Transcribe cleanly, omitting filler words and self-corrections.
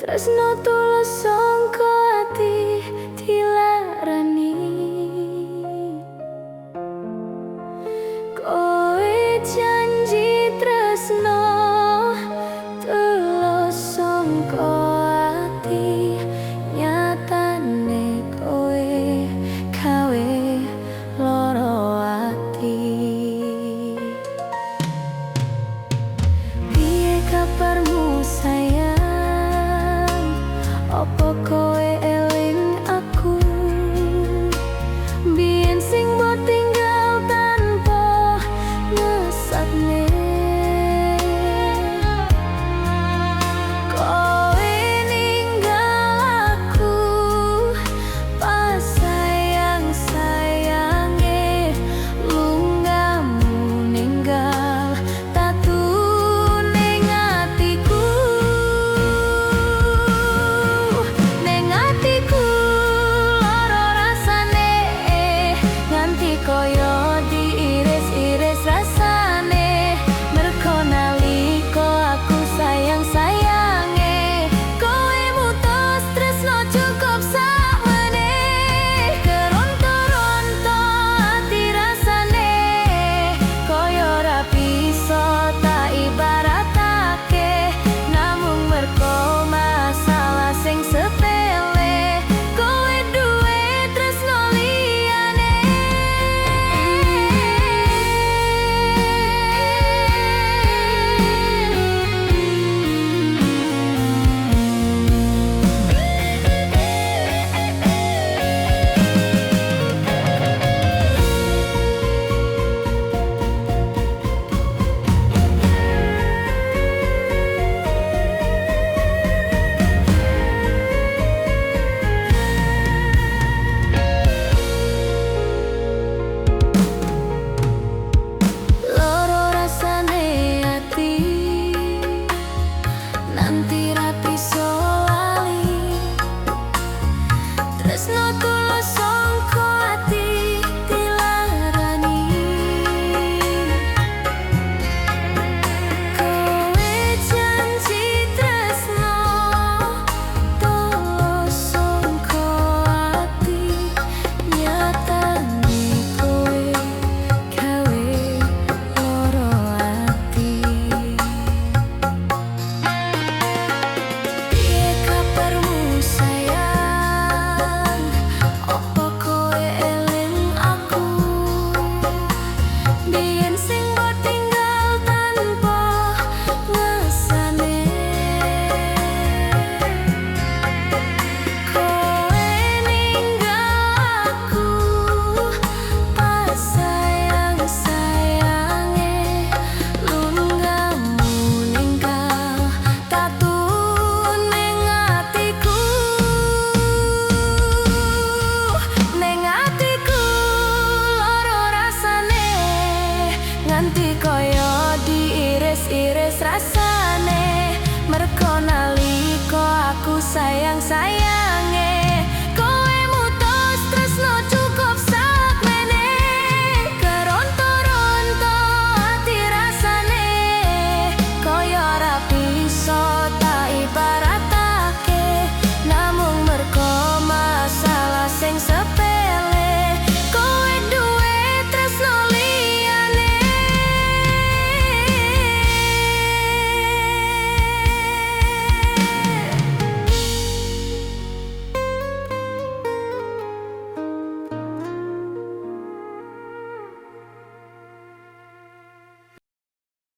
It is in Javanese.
Tresno tulus sangka ati dilarani. Kowe janji tresno tulus sangka ati, nyatane kowe gawe lara ati. Piye kabarmu sayang, opo kowe eling aku? Biyen sing mbok tinggal tanpa ngesatne. Kowe ninggal aku pas sayang-sayange, lungamu ninggal tatu ning atiku. Ning atiku lara rasane, nganti koyo diiris-iris rasane. Merko nalika aku sayang-sayange, kowe mutus tresno cukup sakmene. Keronto-ronto ati rasane, koyo ora bisa tak ibaratake. Namung merko masalah sing sepele, kowe duwe tresno liyane. Loro rasane ati, nanti ra bisa lali. Tresno tulus sangka ati dilarani. Kowe janji tresno tulus sangka ati, nyatane kowe gawe lara ati. Piye kabarmu sayang, opo kowe eling aku? Biyen sing mbok tinggal tanpa ngesane. Kowe ninggal aku pas sayang-sayange, lungamu ninggal tatu ning atiku. Ning atiku lara rasane, nganti koyo diiris-iris rasane. Merko nalika aku sayang-sayang